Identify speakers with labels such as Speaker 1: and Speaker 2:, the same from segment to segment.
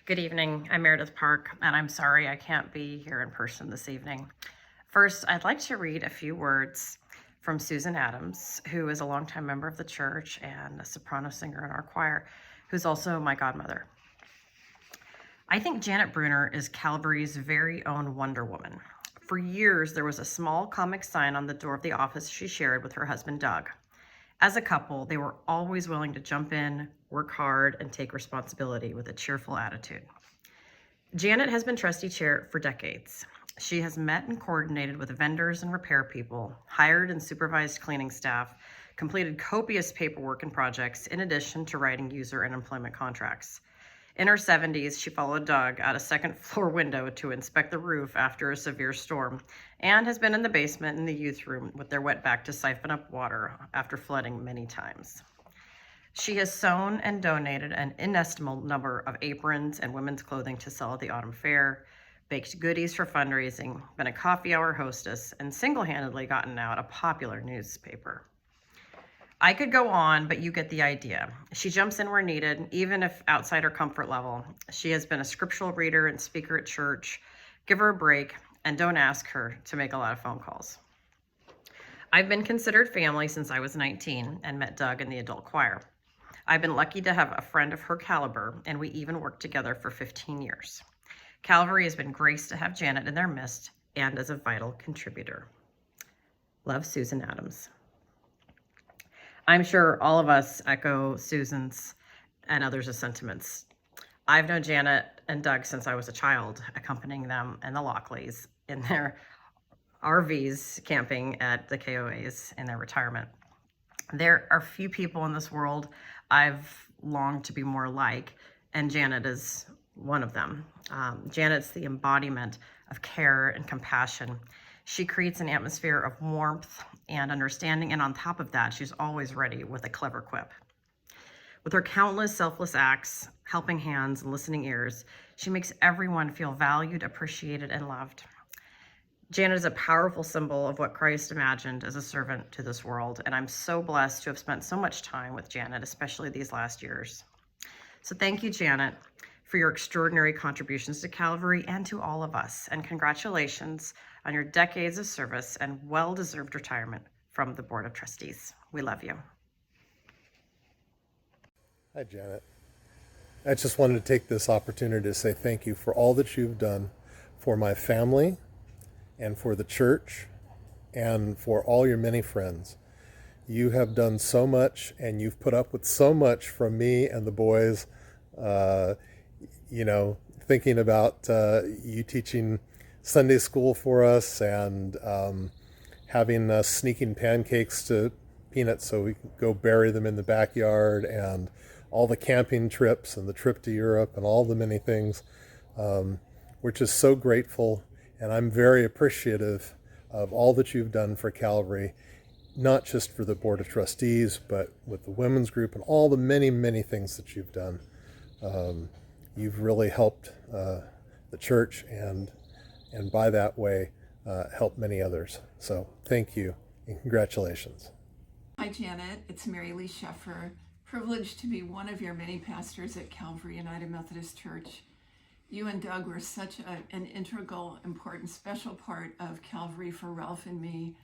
Speaker 1: Good evening. I'm Meredith Park, and I'm sorry I can't be here in person this evening. First, I'd like to read a few words from Susan Adams, who is a longtime member of the church and a soprano singer in our choir, who's also my godmother. I think Janet Bruner is Calvary's very own Wonder Woman. For years, there was a small comic sign on the door of the office she shared with her husband, Doug. As a couple, they were always willing to jump in, work hard, and take responsibility with a cheerful attitude. Janet has been trustee chair for decades. She has met and coordinated with vendors and repair people, hired and supervised cleaning staff, completed copious paperwork and projects, in addition to writing user and employment contracts. In her 70s, she followed Doug out a second floor window to inspect the roof after a severe storm, and has been in the basement in the youth room with their wetback to siphon up water after flooding many times. She has sewn and donated an inestimable number of aprons and women's clothing to sell at the autumn fair, baked goodies for fundraising, been a coffee hour hostess, and single-handedly gotten out a popular newspaper. I could go on, but you get the idea. She jumps in where needed, even if outside her comfort level. She has been a scriptural reader and speaker at church. Give her a break, and don't ask her to make a lot of phone calls. I've been considered family since I was 19 and met Doug in the adult choir. I've been lucky to have a friend of her caliber, and we even worked together for 15 years. Calvary has been graced to have Janet in their midst and as a vital contributor. Love, Susan Adams. I'm sure all of us echo Susan's and others' sentiments. I've known Janet and Doug since I was a child, accompanying them and the Lockleys in their RVs camping at the KOAs in their retirement. There are few people in this world I've longed to be more like, and Janet is one of them. Janet's the embodiment of care and compassion. She creates an atmosphere of warmth and understanding, and on top of that, she's always ready with a clever quip. With her countless selfless acts, helping hands, and listening ears, she makes everyone feel valued, appreciated, and loved. Janet is a powerful symbol of what Christ imagined as a servant to this world, and I'm so blessed to have spent so much time with Janet, especially these last years. So thank you, Janet, for your extraordinary contributions to Calvary and to all of us, and congratulations on your decades of service and well-deserved retirement from the Board of Trustees. We love you.
Speaker 2: Hi, Janet. I just wanted to take this opportunity to say thank you for all that you've done for my family and for the church and for all your many friends. You have done so much, and you've put up with so much from me and the boys. Thinking about you teaching Sunday school for us and having us sneaking pancakes to Peanuts so we can go bury them in the backyard, and all the camping trips and the trip to Europe and all the many things. We're just so grateful, and I'm very appreciative of all that you've done for Calvary, not just for the Board of Trustees, but with the women's group and all the many, many things that you've done. You've really helped the church, and by that way, helped many others. So thank you and congratulations.
Speaker 3: Hi, Janet. It's Mary Lee Sheffer. Privileged to be one of your many pastors at Calvary United Methodist Church. You and Doug were such an integral, important, special part of Calvary for Ralph and me.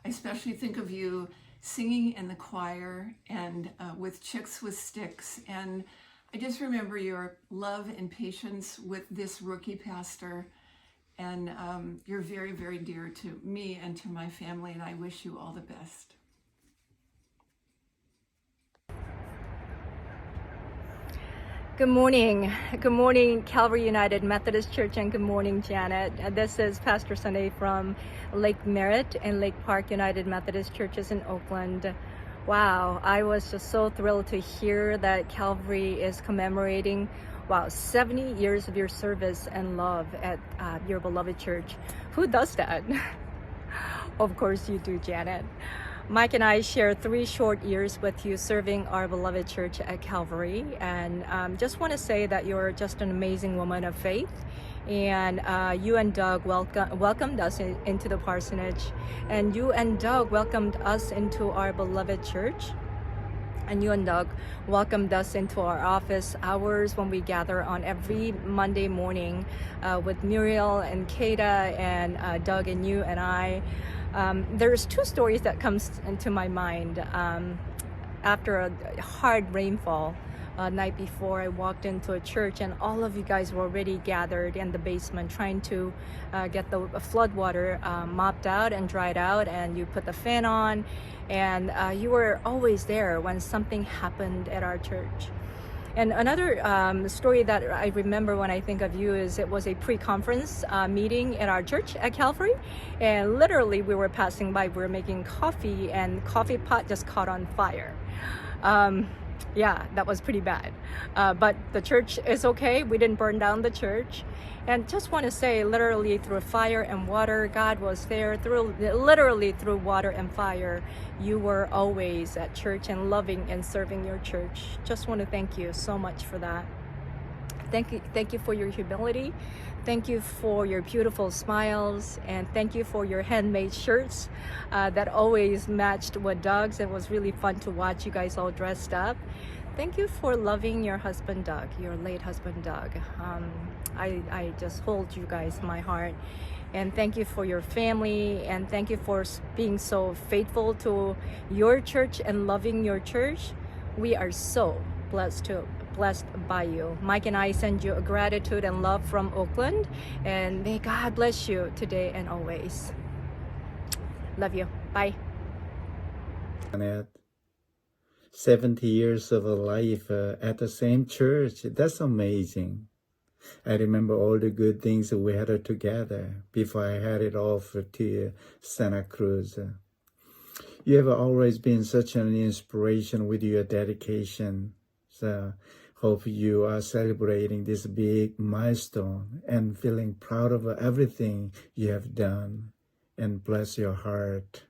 Speaker 3: I especially think of you singing in the choir and with Chicks with Sticks. And I just remember your love and patience with this rookie pastor. And you're very, very dear to me and to my family, and I wish you all the best.
Speaker 4: Good morning. Good morning, Calvary United Methodist Church, and good morning, Janet. This is Pastor Sunday from Lake Merritt and Lake Park United Methodist Churches in Oakland. Wow, I was just so thrilled to hear that Calvary is commemorating 70 years of your service and love at your beloved church. Who does that? Of course you do, Janet. Mike and I share 3 short years with you serving our beloved church at Calvary, and just want to say that you're just an amazing woman of faith, and you and Doug welcomed us into the parsonage, and you and Doug welcomed us into our beloved church. And you and Doug welcomed us into our office hours when we gather on every Monday morning with Muriel and Kata and Doug and you and I. There's two stories that comes into my mind. After a hard rainfall, night before, I walked into a church and all of you guys were already gathered in the basement trying to get the flood water mopped out and dried out, and you put the fan on, and you were always there when something happened at our church. And another story that I remember when I think of you is it was a pre-conference meeting in our church at Calvary, and literally we were passing by, we were making coffee, and coffee pot just caught on fire. Yeah, that was pretty bad. But the church is okay. We didn't burn down the church. And just want to say, literally through fire and water, God was there. Literally through water and fire, you were always at church and loving and serving your church. Just want to thank you so much for that. Thank you for your humility. Thank you for your beautiful smiles, and thank you for your handmade shirts that always matched with Doug's. It was really fun to watch you guys all dressed up. Thank you for loving your husband Doug, your late husband Doug. I just hold you guys in my heart. And thank you for your family, and thank you for being so faithful to your church and loving your church. We are so blessed by you. Mike and I send you a gratitude and love from Oakland, and may God bless you today and always. Love you. Bye.
Speaker 5: 70 years of a life at the same church. That's amazing. I remember all the good things that we had together before I headed off to Santa Cruz. You have always been such an inspiration with your dedication. So hope you are celebrating this big milestone and feeling proud of everything you have done. And bless your heart.